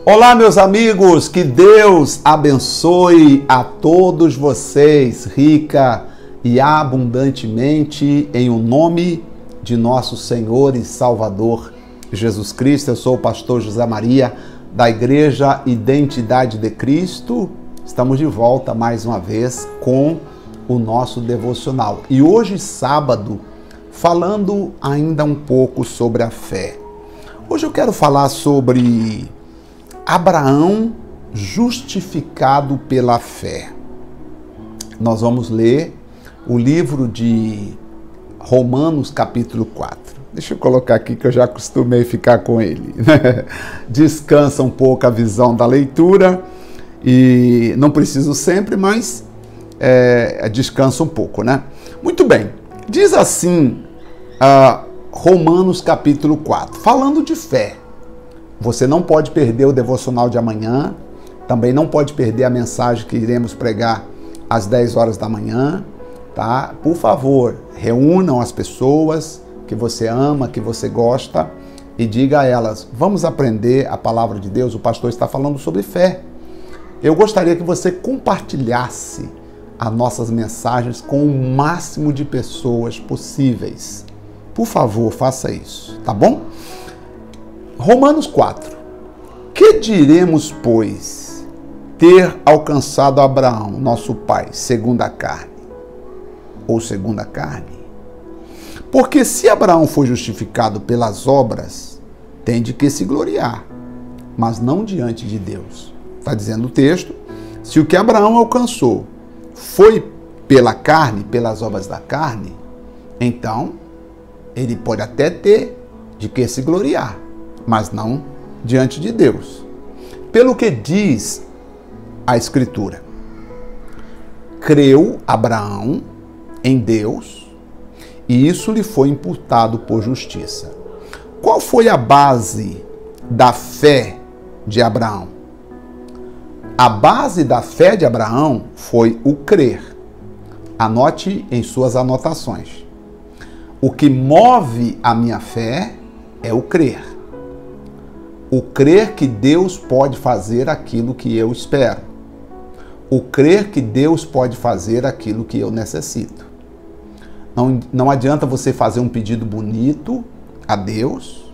Olá, meus amigos, que Deus abençoe a todos vocês, rica e abundantemente, em o nome de nosso Senhor e Salvador Jesus Cristo. Eu sou o pastor José Maria, da Igreja Identidade de Cristo. Estamos de volta mais uma vez com o nosso devocional. E hoje, sábado, falando ainda um pouco sobre a fé. Hoje eu quero falar sobre Abraão justificado pela fé. Nós vamos ler o livro de Romanos, capítulo 4. Deixa eu colocar aqui que eu já acostumei ficar com ele. Descansa um pouco a visão da leitura e não preciso sempre, mas descansa um pouco, né? Muito bem. Diz assim, Romanos, capítulo 4, falando de fé. Você não pode perder o devocional de amanhã, também não pode perder a mensagem que iremos pregar às 10 horas da manhã, tá? Por favor, reúnam as pessoas que você ama, que você gosta e diga a elas, vamos aprender a palavra de Deus, o pastor está falando sobre fé. Eu gostaria que você compartilhasse as nossas mensagens com o máximo de pessoas possíveis. Por favor, faça isso, tá bom? Romanos 4. Que diremos, pois, ter alcançado Abraão, nosso pai, segundo a carne? Ou segundo a carne? Porque se Abraão foi justificado pelas obras, tem de que se gloriar, mas não diante de Deus. Está dizendo o texto, se o que Abraão alcançou foi pela carne, pelas obras da carne, então ele pode até ter de que se gloriar, mas não diante de Deus. Pelo que diz a Escritura, creu Abraão em Deus e isso lhe foi imputado por justiça. Qual foi a base da fé de Abraão? A base da fé de Abraão foi o crer. Anote em suas anotações. O que move a minha fé é o crer. O crer que Deus pode fazer aquilo que eu espero. O crer que Deus pode fazer aquilo que eu necessito. Não adianta você fazer um pedido bonito a Deus.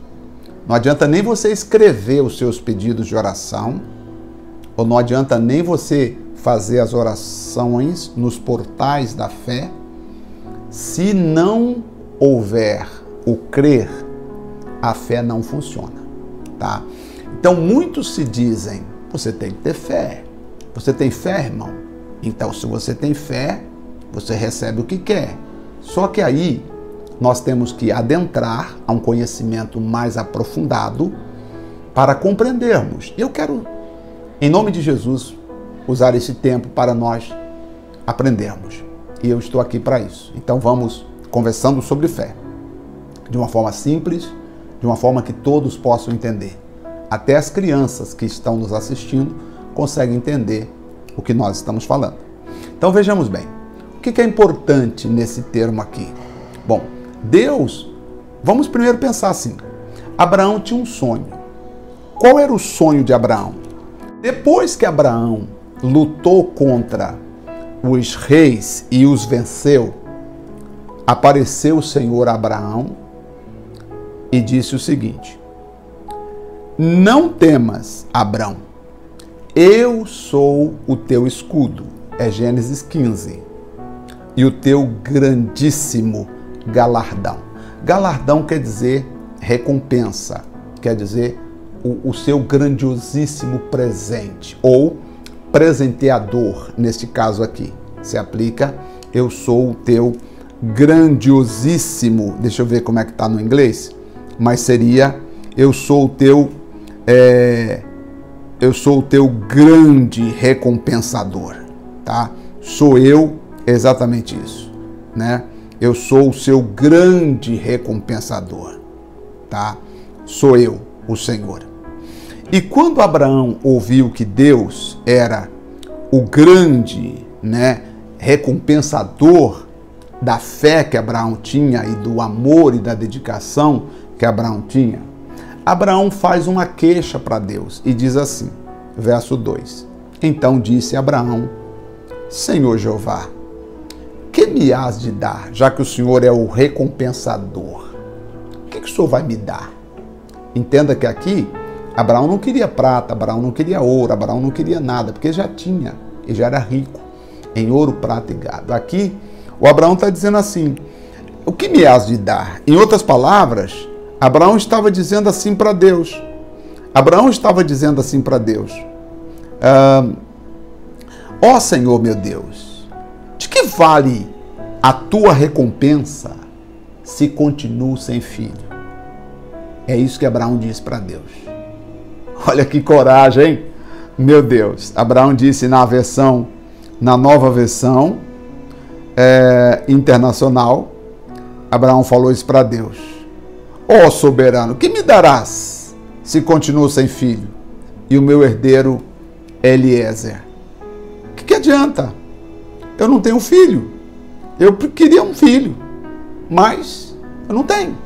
Não adianta nem você escrever os seus pedidos de oração. Ou não adianta nem você fazer as orações nos portais da fé. Se não houver o crer, a fé não funciona. Tá? Então muitos se dizem, você tem que ter fé. Você tem fé, irmão? Então se você tem fé, você recebe o que quer. Só que aí nós temos que adentrar a um conhecimento mais aprofundado para compreendermos. Eu quero, em nome de Jesus, usar esse tempo para nós aprendermos. E eu estou aqui para isso. Então vamos conversando sobre fé. De uma forma simples, de uma forma que todos possam entender. Até as crianças que estão nos assistindo conseguem entender o que nós estamos falando. Então vejamos bem, o que é importante nesse termo aqui? Bom, Deus, vamos primeiro pensar assim, Abraão tinha um sonho. Qual era o sonho de Abraão? Depois que Abraão lutou contra os reis e os venceu, apareceu o Senhor a Abraão e disse o seguinte, não temas, Abrão, eu sou o teu escudo, é Gênesis 15, e o teu grandíssimo galardão. Galardão quer dizer recompensa, quer dizer o seu grandiosíssimo presente, ou presenteador, neste caso aqui, se aplica, eu sou o teu grandiosíssimo, deixa eu ver como é que está no inglês, mas seria, eu sou o teu grande recompensador, tá? Sou eu exatamente isso, né? Eu sou o seu grande recompensador, tá? Sou eu, o Senhor. E quando Abraão ouviu que Deus era o grande, né, recompensador da fé que Abraão tinha e do amor e da dedicação que Abraão tinha, Abraão faz uma queixa para Deus e diz assim, verso 2: Então disse Abraão: Senhor Jeová, que me hás de dar, já que o Senhor é o recompensador? O que o Senhor vai me dar? Entenda que aqui, Abraão não queria prata, Abraão não queria ouro, Abraão não queria nada, porque já tinha, ele já era rico em ouro, prata e gado. Aqui, o Abraão está dizendo assim, o que me hás de dar? Em outras palavras, Abraão estava dizendo assim para Deus. Abraão estava dizendo assim para Deus, ó Senhor meu Deus, de que vale a tua recompensa se continuo sem filho? É isso que Abraão disse para Deus. Olha que coragem, hein? Meu Deus. Abraão disse na nova versão internacional, Abraão falou isso para Deus. Ó soberano, que me darás se continuo sem filho? E o meu herdeiro Eliezer. O que adianta? Eu não tenho filho. Eu queria um filho, mas eu não tenho.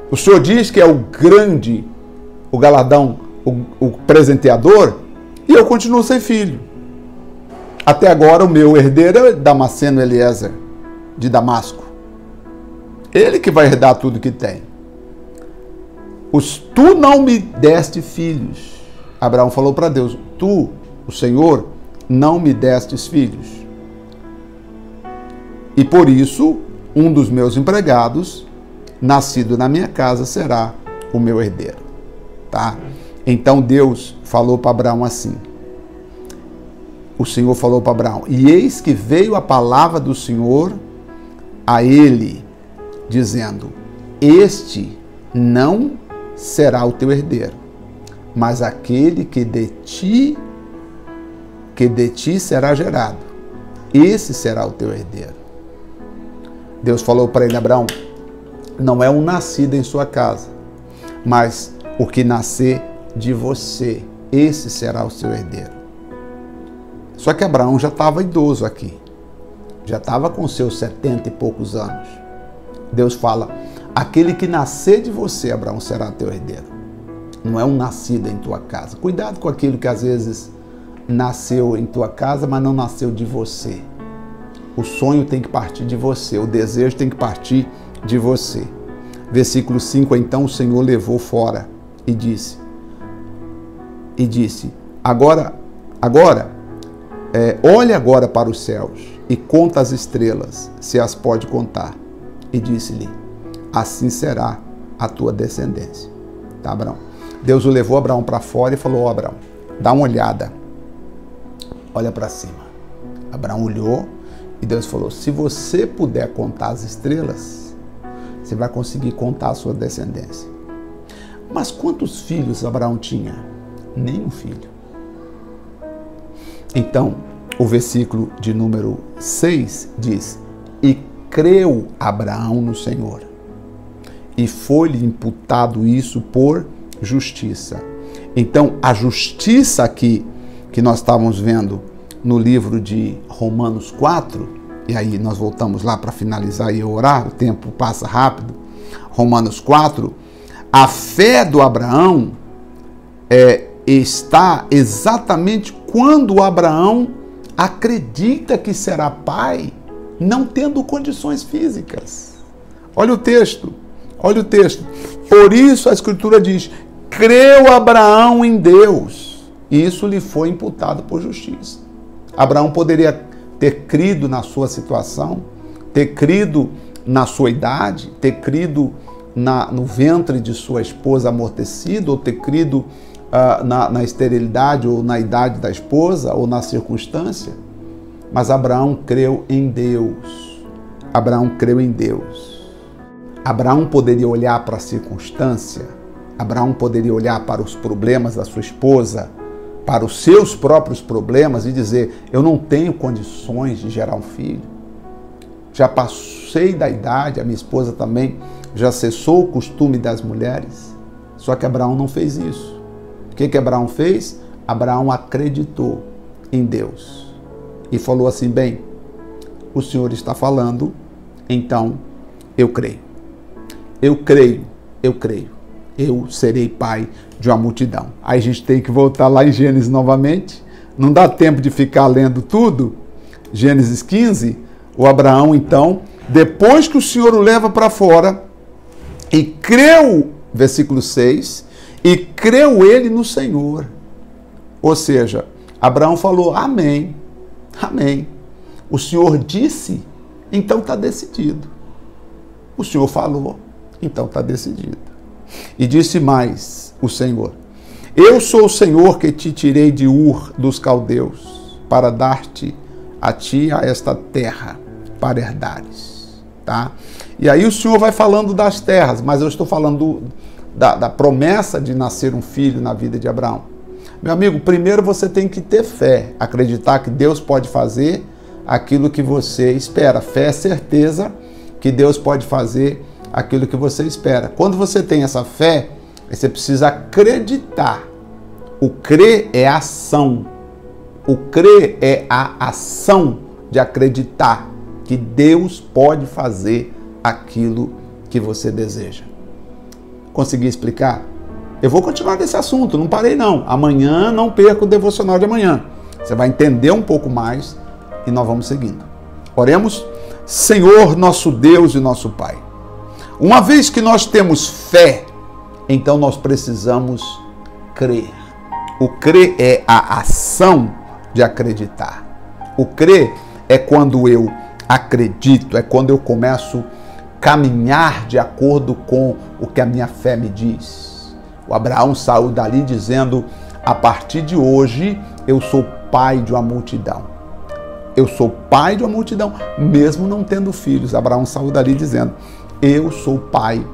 O Senhor diz que é o grande, o galardão, o presenteador, e eu continuo sem filho. Até agora o meu herdeiro é Damasceno Eliezer, de Damasco. Ele que vai herdar tudo que tem. Tu não me deste filhos. Abraão falou para Deus, tu, o Senhor, não me destes filhos. E por isso, um dos meus empregados, nascido na minha casa, será o meu herdeiro. Tá? Então Deus falou para Abraão assim. O Senhor falou para Abraão, e eis que veio a palavra do Senhor a ele, dizendo, este não será o teu herdeiro, mas aquele que de ti será gerado, esse será o teu herdeiro. Deus falou para ele, Abraão, não é um nascido em sua casa, mas o que nascer de você, esse será o seu herdeiro. Só que Abraão já estava idoso aqui, já estava com seus 70 e poucos anos. Deus fala, aquele que nascer de você, Abraão, será teu herdeiro. Não é um nascido em tua casa. Cuidado com aquilo que às vezes nasceu em tua casa, mas não nasceu de você. O sonho tem que partir de você, o desejo tem que partir de você. Versículo 5, então o Senhor levou fora e disse, olha agora para os céus e conta as estrelas, se as pode contar. E disse-lhe, assim será a tua descendência. Tá, Abraão? Deus o levou Abraão para fora e falou, Abraão, dá uma olhada, olha para cima. Abraão olhou e Deus falou, se você puder contar as estrelas, você vai conseguir contar a sua descendência. Mas quantos filhos Abraão tinha? Nenhum filho. Então, o versículo de número 6 diz, e creu Abraão no Senhor, e foi-lhe imputado isso por justiça. Então, a justiça aqui, que nós estávamos vendo no livro de Romanos 4, e aí nós voltamos lá para finalizar e orar, o tempo passa rápido. Romanos 4, a fé do Abraão está exatamente quando Abraão acredita que será pai, não tendo condições físicas. Olha o texto, olha o texto. Por isso a Escritura diz, creu Abraão em Deus, e isso lhe foi imputado por justiça. Abraão poderia ter crido na sua situação, ter crido na sua idade, ter crido no ventre de sua esposa amortecido, ou ter crido na esterilidade ou na idade da esposa, ou na circunstância. Mas Abraão creu em Deus. Abraão creu em Deus. Abraão poderia olhar para a circunstância, Abraão poderia olhar para os problemas da sua esposa, para os seus próprios problemas e dizer, eu não tenho condições de gerar um filho. Já passei da idade, a minha esposa também já cessou o costume das mulheres. Só que Abraão não fez isso. O que Abraão fez? Abraão acreditou em Deus e falou assim, bem, o Senhor está falando, então eu creio. Eu creio eu creio. Eu serei pai de uma multidão. Aí a gente tem que voltar lá em Gênesis novamente. Não dá tempo de ficar lendo tudo. Gênesis 15, o Abraão, então, depois que o Senhor o leva para fora, e creu, versículo 6, e creu ele no Senhor. Ou seja, Abraão falou, amém, amém. O Senhor disse, então está decidido. O Senhor falou, então está decidido. E disse mais o Senhor, eu sou o Senhor que te tirei de Ur dos caldeus, para dar-te a ti a esta terra, para herdares. Tá? E aí o Senhor vai falando das terras, mas eu estou falando da promessa de nascer um filho na vida de Abraão. Meu amigo, primeiro você tem que ter fé, acreditar que Deus pode fazer aquilo que você espera. Fé é certeza que Deus pode fazer aquilo que você espera. Quando você tem essa fé, você precisa acreditar. O crer é a ação. O crer é a ação de acreditar que Deus pode fazer aquilo que você deseja. Consegui explicar? Eu vou continuar nesse assunto, não parei não. Amanhã não perca o devocional de amanhã. Você vai entender um pouco mais e nós vamos seguindo. Oremos. Senhor, nosso Deus e nosso Pai, uma vez que nós temos fé, então nós precisamos crer. O crer é a ação de acreditar. O crer é quando eu acredito, é quando eu começo a caminhar de acordo com o que a minha fé me diz. O Abraão saiu dali dizendo, a partir de hoje eu sou pai de uma multidão. Eu sou pai de uma multidão, mesmo não tendo filhos. Abraão saiu dali dizendo, eu sou pai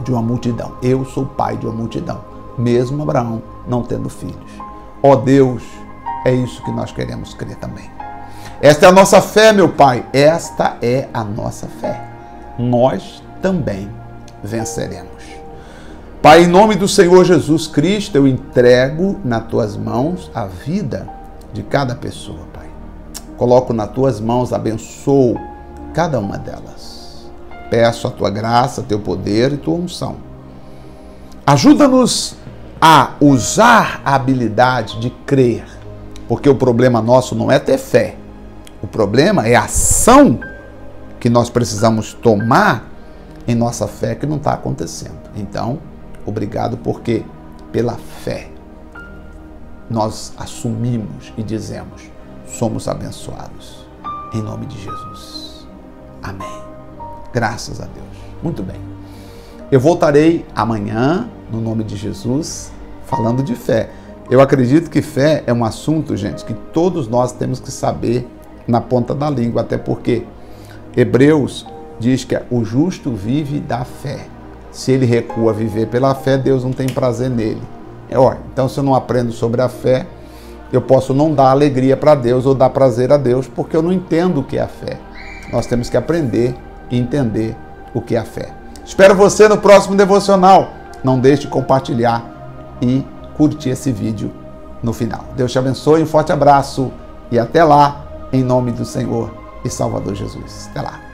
de uma multidão. Eu sou pai de uma multidão, mesmo Abraão não tendo filhos. Ó Deus, é isso que nós queremos crer também. Esta é a nossa fé, meu Pai. Esta é a nossa fé. Nós também venceremos. Pai, em nome do Senhor Jesus Cristo, eu entrego nas tuas mãos a vida de cada pessoa, Pai. Coloco nas tuas mãos, abençoo cada uma delas. Peço a tua graça, teu poder e tua unção. Ajuda-nos a usar a habilidade de crer, porque o problema nosso não é ter fé. O problema é a ação que nós precisamos tomar em nossa fé que não está acontecendo. Então, obrigado porque pela fé nós assumimos e dizemos, somos abençoados. Em nome de Jesus. Amém. Graças a Deus. Muito bem. Eu voltarei amanhã, no nome de Jesus, falando de fé. Eu acredito que fé é um assunto, gente, que todos nós temos que saber na ponta da língua, até porque Hebreus diz que o justo vive da fé. Se ele recua a viver pela fé, Deus não tem prazer nele. Então, se eu não aprendo sobre a fé, eu posso não dar alegria para Deus ou dar prazer a Deus, porque eu não entendo o que é a fé. Nós temos que aprender e entender o que é a fé. Espero você no próximo devocional. Não deixe de compartilhar e curtir esse vídeo no final. Deus te abençoe, um forte abraço e até lá, em nome do Senhor e Salvador Jesus. Até lá.